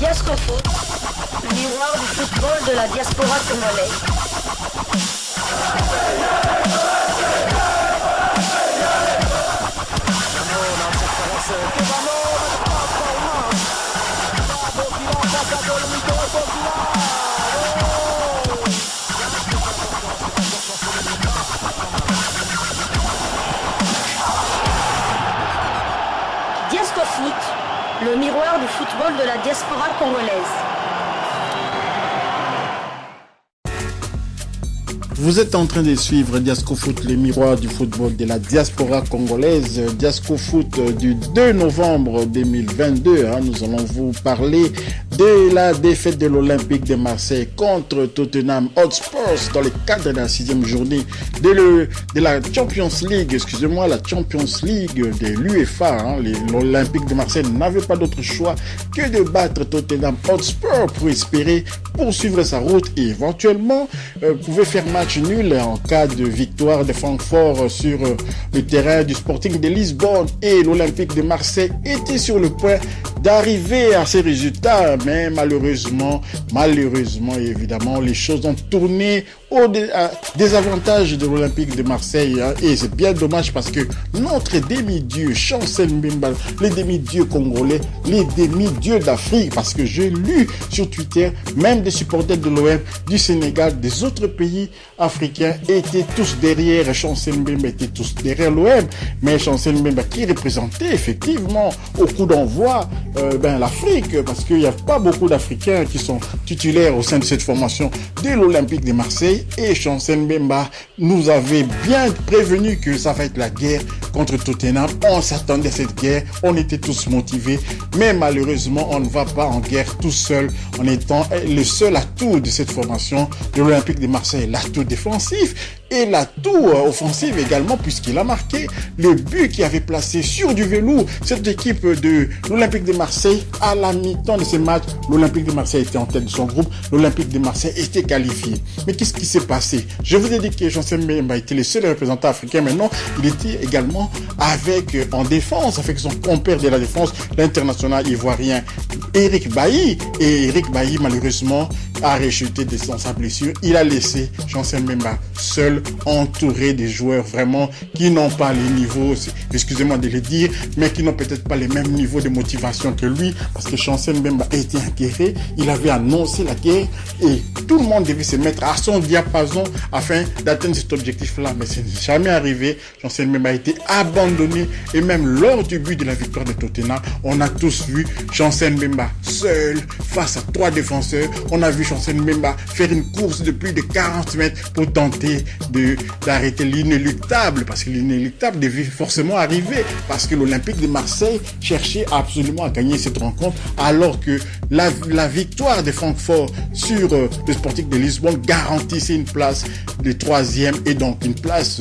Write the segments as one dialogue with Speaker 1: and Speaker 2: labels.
Speaker 1: Diascofoot, le miroir du football de la diaspora congolaise. Diascofoot, le miroir du football de la diaspora congolaise.
Speaker 2: Vous êtes en train de suivre Diascofoot, le miroir du football de la diaspora congolaise. Diascofoot du 2 novembre 2022. Nous allons vous parler de la défaite de l'Olympique de Marseille contre Tottenham Hotspur dans le cadre de la 6e journée de la Champions League. La Champions League de l'UEFA. L'Olympique de Marseille n'avait pas d'autre choix que de battre Tottenham Hotspur pour espérer poursuivre sa route et éventuellement pouvait faire match nul en cas de victoire de Francfort sur le terrain du Sporting de Lisbonne. Et l'Olympique de Marseille était sur le point d'arriver à ces résultats, mais malheureusement, évidemment, les choses ont tourné au désavantage de l'Olympique de Marseille, et c'est bien dommage parce que notre demi-dieu Chancel Mbemba, les demi-dieux congolais, les demi-dieux d'Afrique, parce que j'ai lu sur Twitter, même des supporters de l'OM, du Sénégal, des autres pays africains étaient tous derrière Chancel Mbemba, étaient tous derrière l'OM, mais Chancel Mbemba qui représentait effectivement au coup d'envoi l'Afrique, parce qu'il n'y a pas beaucoup d'Africains qui sont titulaires au sein de cette formation de l'Olympique de Marseille. Et Chancel Mbemba nous avait bien prévenu que ça va être la guerre contre Tottenham. On s'attendait à cette guerre, on était tous motivés, mais malheureusement on ne va pas en guerre tout seul en étant le seul atout de cette formation de l'Olympique de Marseille, l'atout défensif et l'atout offensif également, puisqu'il a marqué le but qui avait placé sur du velours cette équipe de l'Olympique de Marseille. À la mi-temps de ce match, l'Olympique de Marseille était en tête de son groupe, l'Olympique de Marseille était qualifié. Mais qu'est-ce qui s'est passé? Je vous ai dit que Chancel Mbemba était le seul représentant africain, maintenant il était également en défense, avec son compère de la défense, l'international ivoirien Eric Bailly. Et Eric Bailly malheureusement a rechuté de sa blessure. Il a laissé Chancel Mbemba seul, entouré des joueurs vraiment qui n'ont pas les niveaux, excusez-moi de le dire, mais qui n'ont peut-être pas les mêmes niveaux de motivation que lui, parce que Chancel Mbemba a été inquiéré, il avait annoncé la guerre et tout le monde devait se mettre à son diapason afin d'atteindre cet objectif-là, mais ce n'est jamais arrivé. Chancel Mbemba a été abandonné et même lors du but de la victoire de Tottenham, on a tous vu Chancel Mbemba seul face à 3 défenseurs. On a vu Chancel Mbemba faire une course de plus de 40 mètres pour tenter d'arrêter l'inéluctable, parce que l'inéluctable devait forcément arriver, parce que l'Olympique de Marseille cherchait absolument à gagner cette rencontre, alors que la victoire de Francfort sur le Sporting de Lisbonne garantissait une place de 3e et donc une place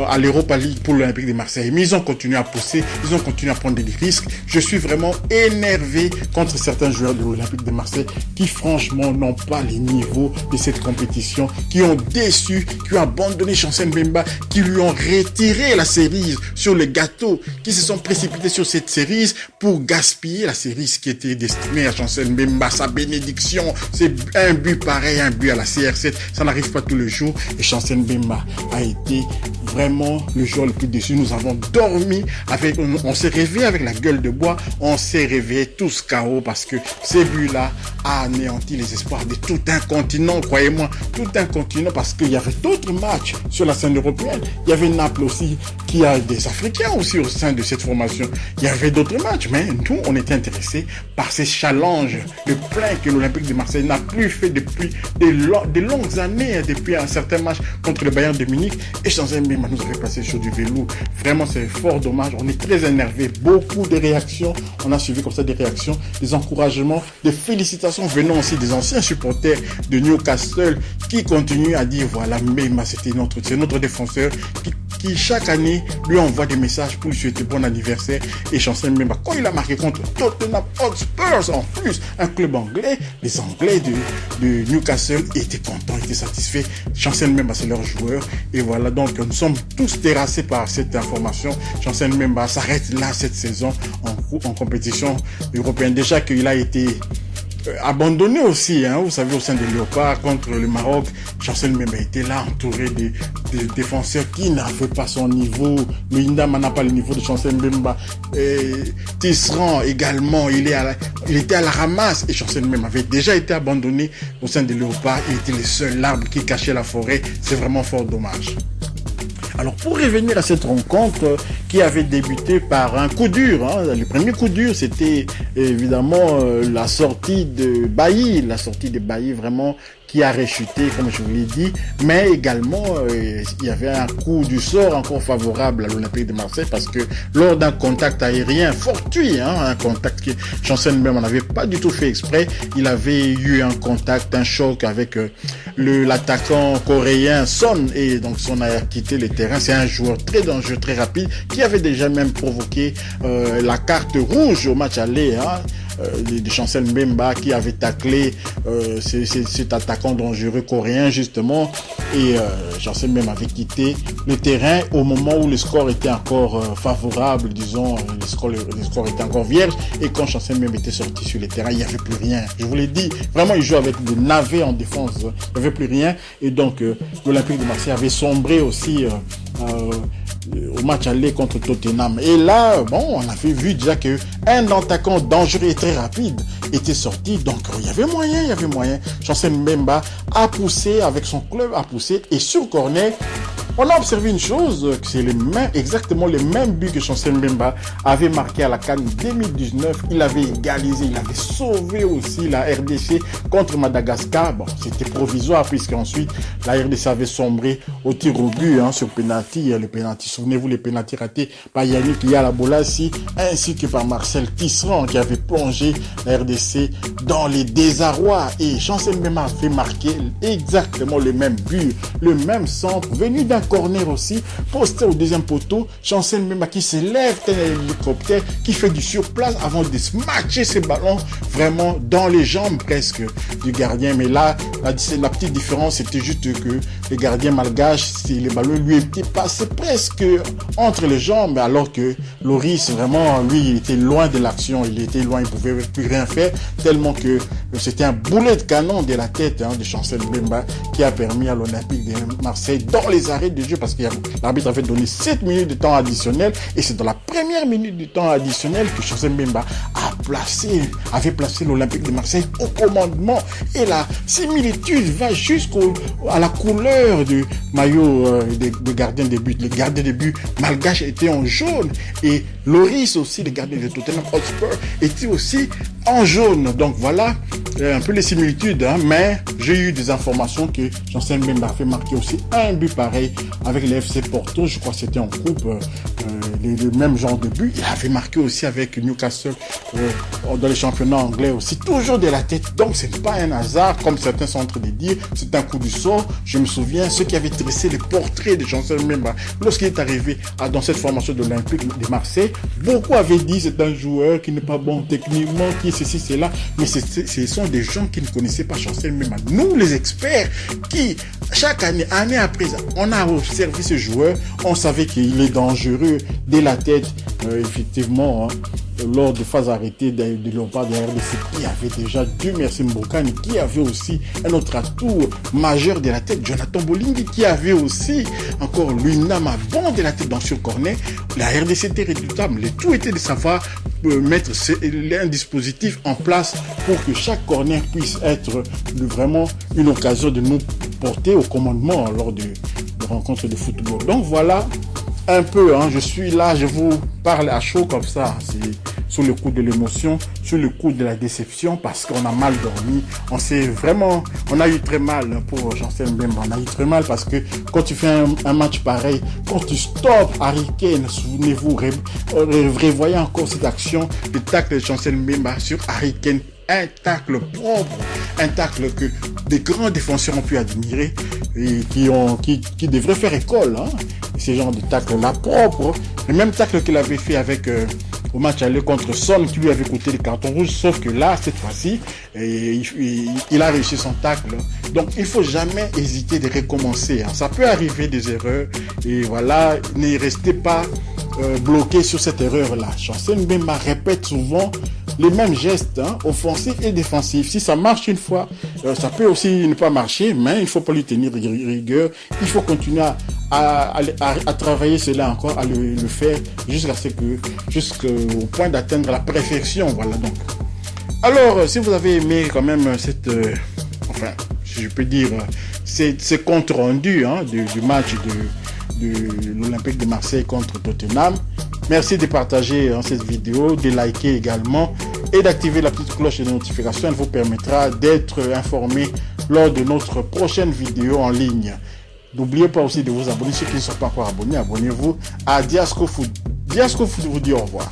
Speaker 2: à l'Europa League pour l'Olympique de Marseille. Mais ils ont continué à pousser, ils ont continué à prendre des risques. Je suis vraiment énervé contre certains joueurs de l'Olympique de Marseille qui franchement n'ont pas les niveaux de cette compétition, qui ont déçu, qui ont abandonné Chancel Mbemba, qui lui ont retiré la cerise sur le gâteau, qui se sont précipités sur cette cerise pour gaspiller la cerise qui était destinée à Chancel Mbemba, sa bénédiction. C'est un but pareil, un but à la CR7, ça n'arrive pas tous les jours, et Chancel Mbemba a été vraiment le joueur le plus déçu. Nous avons dormi on s'est réveillé avec la gueule de bois, on s'est réveillé tous KO, parce que ces buts-là a anéanti les espoirs de tout un continent, croyez-moi, tout un continent, parce qu'il y avait d'autres matchs sur la scène européenne. Il y avait Naples aussi, qui a des Africains aussi au sein de cette formation. Il y avait d'autres matchs, mais nous, on était intéressés par ces challenges, le plein que l'Olympique de Marseille n'a plus fait depuis des longues années, depuis un certain match contre le Bayern de Munich. Et Chancel Mbemba nous avait passé sur du vélo. Vraiment, c'est fort dommage. On est très énervé. Beaucoup de réactions. On a suivi comme ça des réactions, des encouragements, des félicitations venant aussi des anciens supporters de Newcastle qui continuent à dire voilà, Mbemba, c'est notre défenseur qui chaque année lui envoie des messages pour lui souhaiter bon anniversaire. Et Chancel Mbemba, quand il a marqué contre Tottenham Hotspur, en plus, un club anglais, les Anglais de Newcastle étaient contents, étaient satisfaits. Chancel Mbemba, c'est leur joueur. Et voilà, donc nous sommes tous terrassés par cette information. Chancel Mbemba s'arrête là cette saison en compétition européenne. Déjà qu'il a été abandonné aussi, hein, vous savez, au sein des Léopards contre le Maroc. Chancel Mbemba était là, entouré des défenseurs qui n'avaient pas son niveau. Luindama n'a pas le niveau de Chancel Mbemba. Tisserand également, il était à la ramasse. Et Chancel Mbemba avait déjà été abandonné au sein des Léopards. Il était le seul arbre qui cachait la forêt. C'est vraiment fort dommage. Alors, pour revenir à cette rencontre qui avait débuté par un coup dur, hein, le premier coup dur, c'était évidemment la sortie de Bailly vraiment qui a rechuté, comme je vous l'ai dit, mais également il y avait un coup du sort encore favorable à l'Olympique de Marseille parce que lors d'un contact aérien fortuit, hein, un contact que Chancel Mbemba n'avait pas du tout fait exprès, il avait eu un contact, un choc avec l'attaquant coréen Son, et donc Son a quitté le terrain. C'est un joueur très dangereux, très rapide, qui avait déjà même provoqué la carte rouge au match aller, hein, de Chancel Mbemba, qui avait taclé cet attaquant dangereux coréen justement, et Chancel Mbemba avait quitté le terrain au moment où le score était encore favorable, disons, le score était encore vierge, et quand Chancel Mbemba était sorti sur le terrain, il n'y avait plus rien. Je vous l'ai dit, vraiment il jouait avec des navets en défense, il n'y avait plus rien, et donc l'Olympique de Marseille avait sombré aussi au match aller contre Tottenham. Et là, bon, on avait vu déjà que un attaquant dangereux et très rapide était sorti, donc il y avait moyen. Chancel Mbemba a poussé avec son club, et sur corner, on a observé une chose, que c'est exactement les mêmes buts que Chancel Mbemba avait marqué à la CAN 2019. Il avait égalisé, il avait sauvé aussi la RDC contre Madagascar. Bon, c'était provisoire puisqu'ensuite la RDC avait sombré au tir au but, hein, sur penalty. Le penalty, souvenez-vous, les penalty ratés par Yannick Yalabolassi ainsi que par Marcel Tisserand qui avait plongé la RDC dans les désarrois. Et Chancel Mbemba a fait marquer exactement le même but, le même centre venu d'un corner aussi, posté au deuxième poteau. Chancel Mbemba qui s'élève tel un hélicoptère, qui fait du surplace avant de smatcher ses ballons vraiment dans les jambes presque du gardien. Mais là, la petite différence, c'était juste que le gardien malgache, les ballons lui étaient passés presque entre les jambes, alors que Loris, vraiment, lui, il était loin de l'action, il pouvait plus rien faire, tellement que c'était un boulet de canon de la tête, hein, de Chancel Mbemba qui a permis à l'Olympique de Marseille, dans les arrêts de jeu, parce que l'arbitre avait donné 7 minutes de temps additionnel, et c'est dans la première minute du temps additionnel que Chancel Mbemba avait placé l'Olympique de Marseille au commandement. Et la similitude va jusqu'à la couleur du maillot de gardien de but. Le gardien de but malgache était en jaune, et Loris aussi, le gardien de Tottenham Hotspur, était aussi en jaune. Donc voilà un peu les similitudes, hein, mais j'ai eu des informations que Chancel Mbemba a fait marquer aussi un but pareil avec le FC Porto, je crois que c'était en coupe, le même genre de but. Il avait marqué aussi avec Newcastle dans les championnats anglais aussi, toujours de la tête. Donc ce n'est pas un hasard comme certains sont en train de dire, c'est un coup du sort. Je me souviens, ceux qui avaient dressé les portraits de Chancel Mbemba lorsqu'il est arrivé dans cette formation de l'Olympique de Marseille, beaucoup avaient dit c'est un joueur qui n'est pas bon techniquement, qui est ceci, cela, mais ce sont des gens qui ne connaissaient pas Chancel Mbemba. Nous, les experts, qui chaque année après, on a observé ce joueur, on savait qu'il est dangereux dès la tête, effectivement, hein, lors de phases arrêtées de Léopard de RDC, qui avait déjà Dieu merci Mbokani, qui avait aussi un autre atout majeur de la tête, Jonathan Bolingi, qui avait aussi encore Luinama bon de la tête dans ce corner. La RDC était redoutable. Le tout était de savoir mettre un dispositif en place pour que chaque corner puisse être vraiment une occasion de nous porter au commandement lors de rencontres de football. Donc voilà un peu, hein, je suis là, je vous parle à chaud comme ça, c'est sous le coup de l'émotion, sous le coup de la déception, parce qu'on a mal dormi, on a eu très mal pour Chancel Mbemba, on a eu très mal parce que quand tu fais un match pareil, quand tu stoppes Harry Kane, souvenez-vous, revoyez encore cette action, le tacle de Chancel Mbemba sur Harry Kane, un tacle propre, un tacle que des grands défenseurs ont pu admirer et qui devraient faire école, hein. Ces genres de tacle-là propre, le même tacle qu'il avait fait avec au match aller contre Son, qui lui avait coûté le carton rouge, sauf que là, cette fois-ci, il a réussi son tacle. Donc, il faut jamais hésiter de recommencer, hein. Ça peut arriver des erreurs, et voilà, ne restez pas bloqué sur cette erreur-là. Chancel Mbemba répète souvent les mêmes gestes, hein, offensifs et défensifs. Si ça marche une fois, ça peut aussi ne pas marcher, mais il faut pas lui tenir rigueur. Il faut continuer à travailler cela encore, à le faire jusqu'au point d'atteindre la perfection. Voilà donc. Alors, si vous avez aimé quand même cette, enfin, si je peux dire, ce compte rendu hein, du match de l'Olympique de Marseille contre Tottenham, merci de partager hein, cette vidéo, de liker également et d'activer la petite cloche de notification. Elle vous permettra d'être informé lors de notre prochaine vidéo en ligne. N'oubliez pas aussi de vous abonner. Ceux qui ne sont pas encore abonnés, abonnez-vous à Diasco Foot. Diasco Foot vous dit au revoir.